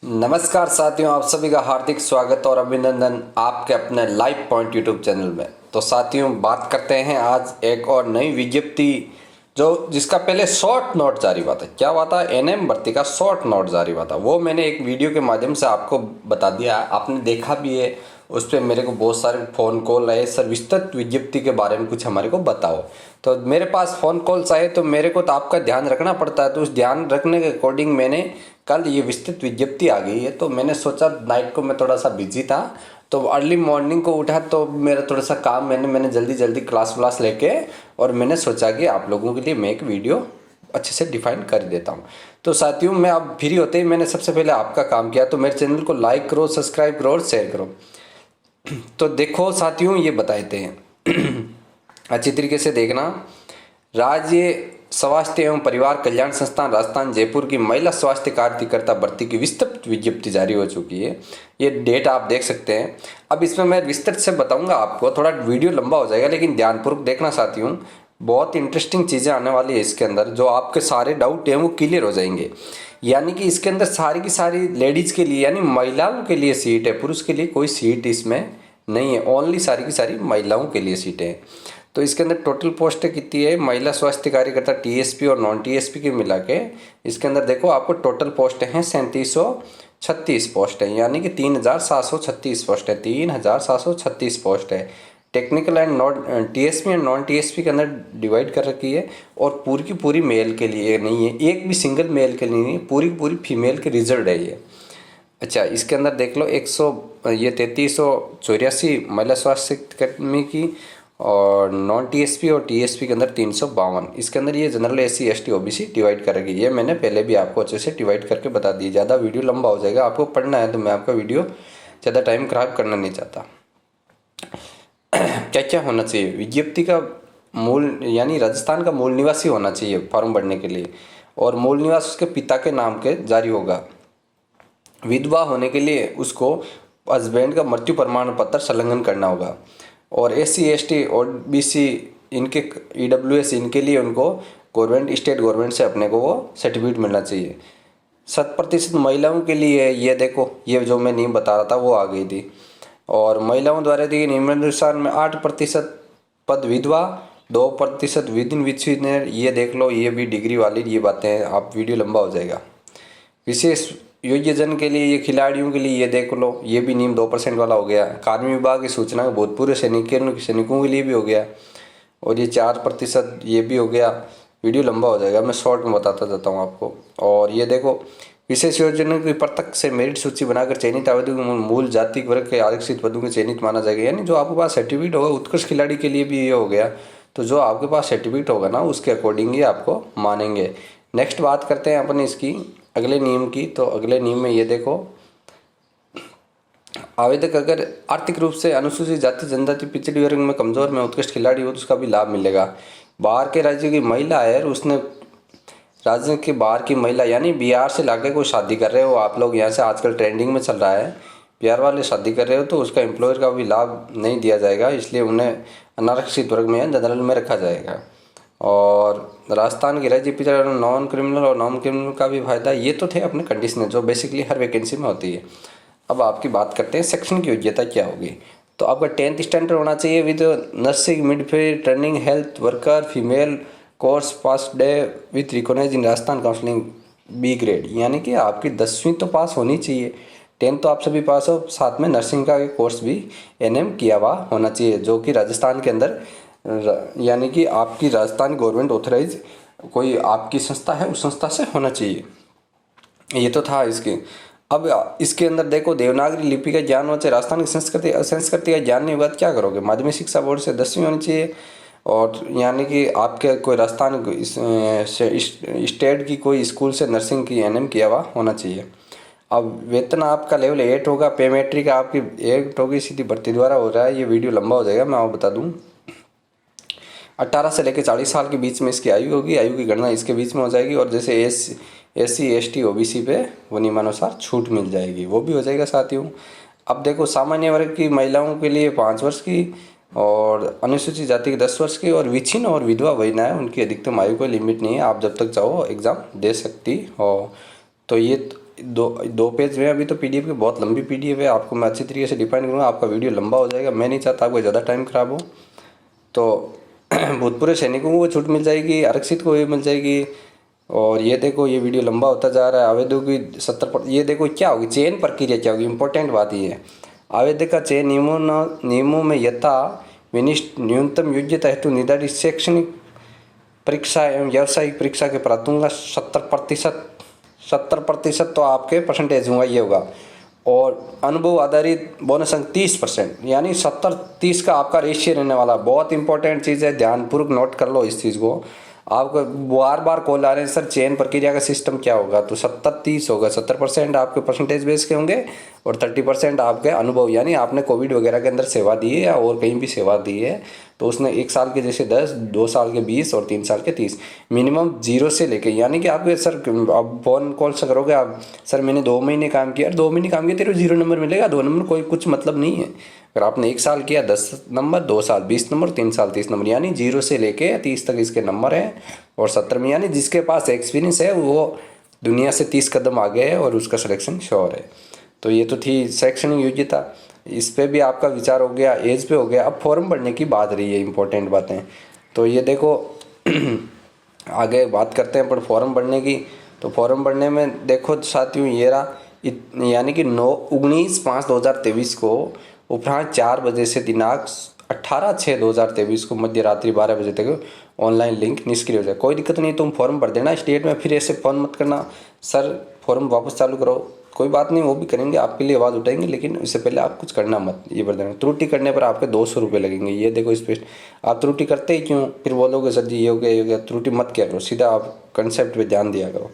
नमस्कार साथियों, आप सभी का हार्दिक स्वागत और अभिनंदन आपके अपने लाइव पॉइंट यूट्यूब चैनल में। तो साथियों, बात करते हैं आज एक और नई विज्ञप्ति जिसका पहले शॉर्ट नोट जारी हुआ था। क्या हुआ था? एनएम भर्ती का शॉर्ट नोट जारी हुआ था। वो मैंने एक वीडियो के माध्यम से आपको बता दिया, आपने देखा भी है। उस पर मेरे को बहुत सारे फ़ोन कॉल आए, सर विस्तृत विज्ञप्ति के बारे में कुछ हमारे को बताओ। तो मेरे पास फ़ोन कॉल्स आए तो मेरे को तो आपका ध्यान रखना पड़ता है। तो उस ध्यान रखने के अकॉर्डिंग मैंने कल ये विस्तृत विज्ञप्ति आ गई है। तो मैंने सोचा, नाइट को मैं थोड़ा सा बिजी था, तो अर्ली मॉर्निंग को उठा तो मेरा थोड़ा सा काम मैंने जल्दी जल्दी क्लास व्लास लेके, और मैंने सोचा कि आप लोगों के लिए मैं एक वीडियो अच्छे से डिफाइन कर देता हूँ। तो साथियों, मैं अब फ्री होते ही मैंने सबसे पहले आपका काम किया। तो मेरे चैनल को लाइक करो, सब्सक्राइब करो और शेयर करो। तो देखो साथियों, ये बताते हैं अच्छी तरीके से देखना। राज्य स्वास्थ्य एवं परिवार कल्याण संस्थान राजस्थान जयपुर की महिला स्वास्थ्य कार्यकर्ता भर्ती की विस्तृत विज्ञप्ति जारी हो चुकी है। ये डेट आप देख सकते हैं। अब इसमें मैं विस्तृत से बताऊंगा आपको, थोड़ा वीडियो लंबा हो जाएगा, लेकिन ध्यानपूर्वक देखना साथियों। बहुत इंटरेस्टिंग चीज़ें आने वाली है इसके अंदर, जो आपके सारे डाउट हैं वो क्लियर हो जाएंगे। यानी कि इसके अंदर सारी की सारी लेडीज़ के लिए, यानी महिलाओं के लिए सीट है, पुरुष के लिए कोई सीट इसमें नहीं है। ओनली सारी की सारी महिलाओं के लिए सीटें हैं। तो इसके अंदर टोटल पोस्टें कितनी है? महिला स्वास्थ्य कार्यकर्ता टीएसपी और नॉन टीएसपी के मिला के इसके अंदर देखो, आपको टोटल पोस्ट हैं 3736 पोस्ट है, यानी कि 3736 पोस्ट है। 3736 पोस्ट है। Technical and non TSP and non TSP के अंदर डिवाइड कर रखी है। और पूरी की पूरी मेल के लिए नहीं है, एक भी सिंगल मेल के लिए नहीं है, पूरी की पूरी फीमेल के रिजर्व है ये। अच्छा, इसके अंदर देख लो 3384 महिला स्वास्थ्य कर्मी की, और नॉन टीएसपी और टीएसपी के अंदर 352। इसके अंदर ये general SC ST OBC divide कर रखी है। ये मैंने पहले भी आपको अच्छे से डिवाइड करके बता दी। ज़्यादा वीडियो लंबा हो जाएगा, आपको पढ़ना है तो मैं आपका वीडियो ज़्यादा टाइम खराब करना नहीं चाहता। क्या क्या होना चाहिए? विज्ञप्ति का मूल, यानी राजस्थान का मूल निवासी होना चाहिए फॉर्म भरने के लिए, और मूल निवास उसके पिता के नाम के जारी होगा। विधवा होने के लिए उसको हस्बैंड का मृत्यु प्रमाण पत्र संलग्न करना होगा। और एससी एसटी और बीसी, इनके ईडब्ल्यूएस, इनके लिए उनको गवर्नमेंट, स्टेट गवर्नमेंट से अपने को वो सर्टिफिकेट मिलना चाहिए। 100% महिलाओं के लिए ये देखो, ये जो मैं नियम बता रहा था वो आ गई थी। और महिलाओं द्वारा दिए नियमानुसार में 8% पद विधवा, 2% विद इन विच्छेदन। ये देख लो, ये भी डिग्री वाली ये बातें हैं। आप वीडियो लंबा हो जाएगा। विशेष योग्यजन के लिए, ये खिलाड़ियों के लिए ये देख लो, ये भी नियम 2% वाला हो गया। कार्मिक विभाग की सूचना के भूतपूर्व सैनिकों के लिए भी हो गया। और ये 4% ये भी हो गया। वीडियो लंबा हो जाएगा, मैं शॉर्ट में बताता जाता हूँ आपको। और ये देखो, विशेष योजना की प्रत्यक्ष से मेरिट सूची बनाकर चयनित आवेदकों को मूल जाति वर्ग के आरक्षित पदों के चयनित माना जाएगा। यानी जो आपके पास सर्टिफिकेट होगा, उत्कृष्ट खिलाड़ी के लिए भी ये हो गया। तो जो आपके पास सर्टिफिकेट होगा ना, उसके अकॉर्डिंग ही आपको मानेंगे। नेक्स्ट बात करते हैं अपन इसकी अगले नियम की। तो अगले नियम में ये देखो, आवेदक अगर आर्थिक रूप से अनुसूचित जाति, जनजाति, पिछड़ी वर्ग में कमजोर में उत्कृष्ट खिलाड़ी हो तो उसका भी लाभ मिलेगा। बाहर के राज्य की महिला है, और उसने राज्य के बाहर की महिला, यानी बिहार से लाके कोई शादी कर रहे हो आप लोग, यहाँ से आजकल ट्रेंडिंग में चल रहा है, बिहार वाले शादी कर रहे हो, तो उसका एम्प्लॉयर का भी लाभ नहीं दिया जाएगा। इसलिए उन्हें अनारक्षित वर्ग में, जनरल में रखा जाएगा। और राजस्थान की राज्य पिछड़ा नॉन क्रिमिनल और नॉन क्रिमिनल का भी फायदा। ये तो थे अपने कंडीशन जो बेसिकली हर वैकेंसी में होती है। अब आपकी बात करते हैं सेक्शन की योग्यता क्या होगी। तो आपका 10th स्टैंडर्ड होना चाहिए with nursing, midfield, training, health worker, female, course passed with recognise in Rajasthan counselling B grade. यानी कि आपकी 10वीं तो पास होनी चाहिए, 10th तो आप सभी पास हो, साथ में नर्सिंग का कोर्स भी एनएम किया हुआ होना चाहिए, जो कि राजस्थान के अंदर, यानी कि आपकी राजस्थान गवर्नमेंट ऑथराइज कोई आपकी संस्था है, उस संस्था से होना चाहिए। ये तो था इसके। अब इसके अंदर देखो, देवनागरी लिपि का ज्ञान होना चाहिए। राजस्थान की संस्कृति का ज्ञान नहीं होगा तो क्या करोगे? माध्यमिक शिक्षा बोर्ड से 10वीं होनी चाहिए। और यानी कि आपके कोई राजस्थान स्टेट की कोई स्कूल से नर्सिंग की एनएम किया हुआ होना चाहिए। अब वेतन आपका लेवल 8 होगा। पे मैट्रिक आपकी 8 होगी, सीधी भर्ती द्वारा हो रहा है। ये वीडियो लंबा हो जाएगा, मैं आपको बता दूँ। 18 से लेकर 40 साल के बीच में इसकी आयु होगी। आयु की गणना इसके बीच में हो जाएगी। और जैसे एससी एसटी ओबीसी पे वो नियमानुसार छूट मिल जाएगी, वो भी हो जाएगा साथियों। अब देखो, सामान्य वर्ग की महिलाओं के लिए 5 वर्ष की, और अनुसूचित जाति की 10 वर्ष की, और विच्छिन्न और विधवा महिलाएं, उनकी अधिकतम आयु कोई लिमिट नहीं है। आप जब तक चाहो एग्ज़ाम दे सकती हो। तो ये दो पेज में अभी तो पीडीएफ की बहुत लंबी पीडीएफ है, आपको मैं अच्छी तरीके से डिफाइन करूँगा, आपका वीडियो लंबा हो जाएगा, मैं नहीं चाहता आपको ज़्यादा टाइम खराब हो। तो भूतपूर्व सैनिकों को वो छूट मिल जाएगी, आरक्षित को भी मिल जाएगी। और ये देखो ये वीडियो लंबा होता जा रहा है। आवेदकों की 70%, ये देखो क्या होगी चयन प्रक्रिया क्या होगी, इंपॉर्टेंट बात ये है। आवेदक का चयन नियमों में यथा विनिष्ट न्यूनतम योग्यता हेतु निर्धारित शैक्षणिक परीक्षा एवं व्यावसायिक परीक्षा के प्रार्थना 70% तो आपके परसेंटेज होगा ये होगा। और अनुभव आधारित बोनस अंक 30%, यानी 70-30 का आपका रेशियो रहने वाला। बहुत इंपॉर्टेंट चीज़ है, ध्यानपूर्वक नोट कर लो इस चीज़ को। आपको बार बार कॉल आ रहे हैं सर चयन प्रक्रिया का सिस्टम क्या होगा, तो 70-30 होगा। 70% आपके परसेंटेज बेस के होंगे और 30% आपके अनुभव, यानी आपने कोविड वगैरह के अंदर सेवा दी है या और कहीं भी सेवा दी है तो उसने 1 साल के जैसे 10, 2 साल के 20 और 3 साल के 30, मिनिमम 0 से लेके, यानी कि आपके सर अब फोन कॉल से करोगे आप, सर मैंने 2 महीने काम किया, 2 महीने काम किया तेरे 0 नंबर मिलेगा, 2 नंबर कोई कुछ मतलब नहीं है। अगर आपने 1 साल किया 10 नंबर, 2 साल 20 नंबर, 3 साल 30 नंबर, यानी 0 से लेके 30 तक इसके नंबर हैं। और 70 में यानी जिसके पास एक्सपीरियंस है वो दुनिया से 30 कदम आगे है और उसका सिलेक्शन श्योर है। तो ये तो थी शैक्षणिक योग्यता, इस पे भी आपका विचार हो गया, एज पे हो गया। अब फॉर्म भरने की बात रही है, इंपॉर्टेंट बातें। तो ये देखो आगे बात करते हैं पर फॉर्म भरने की। तो फॉर्म भरने में देखो साथियों ये रहा, यानी कि 19/5/2023 को उपरांत 4 बजे से दिनांक 18/6/2023 को मध्य रात्रि 12 बजे तक ऑनलाइन लिंक निष्क्रिय हो जाए। कोई दिक्कत नहीं, तुम फॉर्म भर देना स्टेट में, फिर ऐसे फ़ोन मत करना सर फॉर्म वापस चालू करो। कोई बात नहीं, वो भी करेंगे, आपके लिए आवाज़ उठाएंगे, लेकिन इससे पहले आप कुछ करना मत, ये भर देना। त्रुटि करने पर आपके 200 रुपये लगेंगे। ये देखो इस पर आप त्रुटि करते ही क्यों, फिर बोलोगे सर जी ये हो गया ये हो गया। त्रुटि मत किया करो, सीधा आप कंसेप्ट पे ध्यान दिया करो।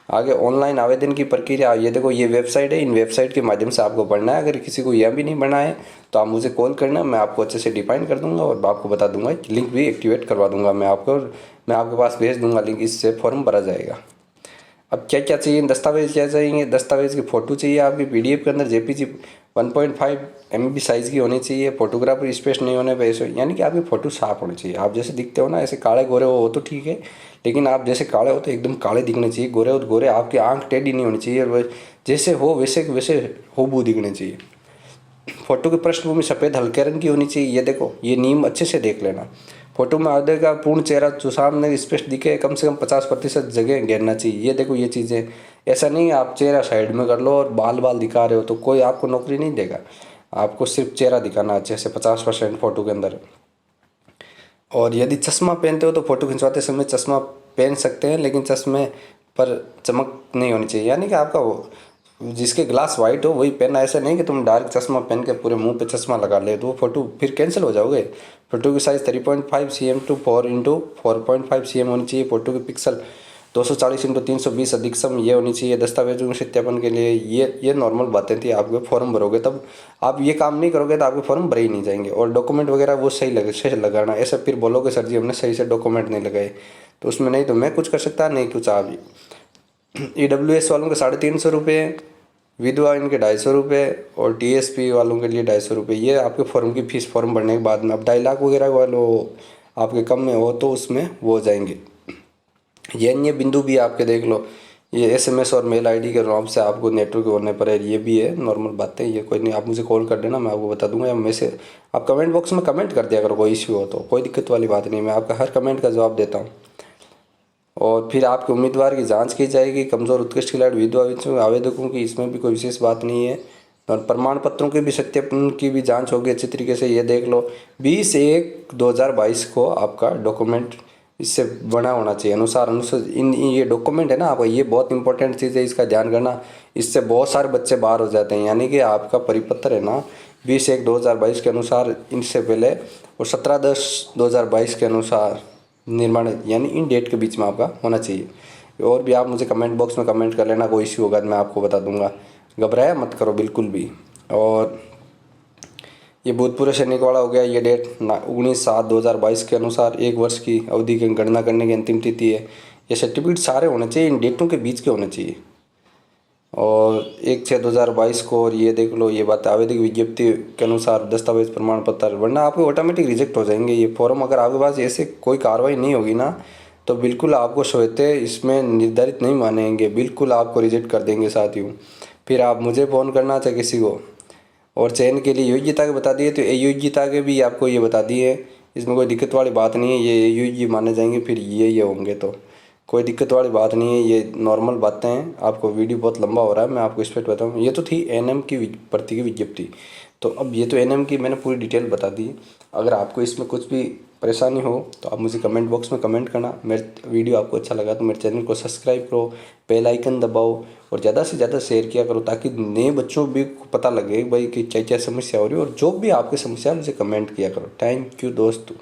आगे ऑनलाइन आवेदन की प्रक्रिया, ये देखो ये वेबसाइट है, इन वेबसाइट के माध्यम से आपको पढ़ना है। अगर किसी को यह भी नहीं पढ़ना है तो आप मुझे कॉल करना, मैं आपको अच्छे से डिफाइन कर दूंगा और आपको बता दूंगा, लिंक भी एक्टिवेट करवा दूंगा मैं आपको, और मैं आपके पास भेज दूंगा लिंक, इससे फॉर्म भरा जाएगा। अब क्या क्या चाहिए, दस्तावेज क्या चाहिए, दस्तावेज की फ़ोटो चाहिए आपकी पीडीएफ के अंदर जेपीजी 1.5 MB साइज़ की होनी चाहिए। फोटोग्राफर स्पेस नहीं होने पर ऐसे, यानी कि आपकी फ़ोटो साफ होनी चाहिए। आप जैसे दिखते हो ना, ऐसे काले गोरे हो तो ठीक है, लेकिन आप जैसे काले हो तो एकदम काले दिखने चाहिए। गोरे हो तो गोरे, आपकी आंख टेढ़ी नहीं होनी चाहिए, और जैसे हो वैसे वैसे होबू दिखने चाहिए। फोटो की पृष्ठभूमि सफ़ेद हल्के रंग की होनी चाहिए। ये देखो ये नियम अच्छे से देख लेना। फोटो में आगे का पूर्ण चेहरा जो सामने स्पष्ट दिखे, कम से कम 50% जगह घेरना चाहिए। ये देखो ये चीज़ें, ऐसा नहीं आप चेहरा साइड में कर लो और बाल दिखा रहे हो तो कोई आपको नौकरी नहीं देगा। आपको सिर्फ चेहरा दिखाना अच्छे से 50% फोटो के अंदर। और यदि चश्मा पहनते हो तो फोटो खिंचवाते समय चश्मा पहन सकते हैं, लेकिन चश्मे पर चमक नहीं होनी चाहिए, यानी कि आपका वो जिसके ग्लास वाइट हो वही पहनना। ऐसा नहीं कि तुम डार्क चश्मा पहन के पूरे मुंह पे चश्मा लगा ले तो वो फोटो फिर कैंसिल हो जाओगे। फोटो की साइज़ 3.5 cm to 4.5 cm होनी चाहिए। फोटो की पिक्सल 240x320 अधिकतम ये होनी चाहिए। दस्तावेजों के सत्यापन के लिए ये नॉर्मल बातें थी। आप फॉर्म भरोगे तब आप ये काम नहीं करोगे तो आपके फॉर्म भरे ही नहीं जाएंगे। और डॉक्यूमेंट वगैरह वो सही लगाना। ऐसा फिर बोलोगे सर जी हमने सही से डॉक्यूमेंट नहीं लगाए, तो उसमें नहीं तो मैं कुछ कर सकता, नहीं कुछ आप। EWS वालों के 350 रुपये, विधवा इनके 250 रुपये और TSP वालों के लिए 250 रुपये। ये आपके फॉर्म की फीस फॉर्म भरने के बाद में। अब 2.5 लाख वगैरह वालों आपके कम में हो तो उसमें वो हो जाएंगे। ये अन्य बिंदु भी आपके देख लो, ये SMS और मेल ID के नाम से आपको नेटवर्क होने पर है, ये भी है नॉर्मल बातें। ये कोई नहीं, आप मुझे कॉल कर देना, मैं आपको बता दूंगा, या मैसेज आप कमेंट बॉक्स में कमेंट कर दिया अगर कोई इश्यू हो तो, कोई दिक्कत वाली बात नहीं, मैं आपका हर कमेंट का जवाब देता हूँ। और फिर आपके उम्मीदवार की जांच की जाएगी। कमज़ोर उत्कृष्ट खिलाड़ी विधवा आवेदकों की इसमें भी कोई विशेष बात नहीं है। और प्रमाण पत्रों की भी सत्यापन की भी जांच होगी अच्छी तरीके से। ये देख लो 20/1/2022 को आपका डॉक्यूमेंट इससे बना होना चाहिए अनुसार ये डॉक्यूमेंट है ना आपका, ये बहुत इंपॉर्टेंट चीज़ है, इसका ध्यान करना। इससे बहुत सारे बच्चे बाहर हो जाते हैं, यानी कि आपका परिपत्र है ना 20/1/2022 के अनुसार इनसे पहले और 17/10/2022 के अनुसार निर्माण, यानी इन डेट के बीच में आपका होना चाहिए। और भी आप मुझे कमेंट बॉक्स में कमेंट कर लेना, कोई इश्यू होगा तो मैं आपको बता दूंगा, घबराया मत करो बिल्कुल भी। और ये भूतपूर्व सैनिक वाला हो गया, ये डेट 19/7/2022 के अनुसार 1 वर्ष की अवधि की गणना करने की अंतिम तिथि है। ये सर्टिफिकेट सारे होने चाहिए, इन डेटों के बीच के होने चाहिए। और 1/6/2022 को, और ये देख लो ये बात आवेदक विज्ञप्ति के अनुसार दस्तावेज प्रमाण पत्र, वरना आपके ऑटोमेटिक रिजेक्ट हो जाएंगे ये फॉर्म। अगर आपके पास ऐसे कोई कार्रवाई नहीं होगी ना तो बिल्कुल आपको श्वेते इसमें निर्धारित नहीं मानेंगे, बिल्कुल आपको रिजेक्ट कर देंगे साथियों। फिर आप मुझे फ़ोन करना चाहे किसी को। और चयन के लिए योग्यता के बता दिए, तो योग्यता के भी आपको ये बता दिए, इसमें कोई दिक्कत वाली बात नहीं है, ये योग्य माने जाएंगे, फिर ये होंगे, तो कोई दिक्कत वाली बात नहीं है, ये नॉर्मल बातें हैं। आपको वीडियो बहुत लंबा हो रहा है, मैं आपको इस पर बताऊँ। ये तो थी एनएम की भर्ती की विज्ञप्ति। तो अब ये तो एनएम की मैंने पूरी डिटेल बता दी। अगर आपको इसमें कुछ भी परेशानी हो तो आप मुझे कमेंट बॉक्स में कमेंट करना। मेरे वीडियो आपको अच्छा लगा तो मेरे चैनल को सब्सक्राइब करो, बेल आइकन दबाओ और ज़्यादा से ज़्यादा शेयर किया करो, ताकि नए बच्चों भी को पता लगे भाई कि क्या क्या समस्या हो रही है। और जो भी आपकी समस्या है मुझे कमेंट किया करो। थैंक यू दोस्तों।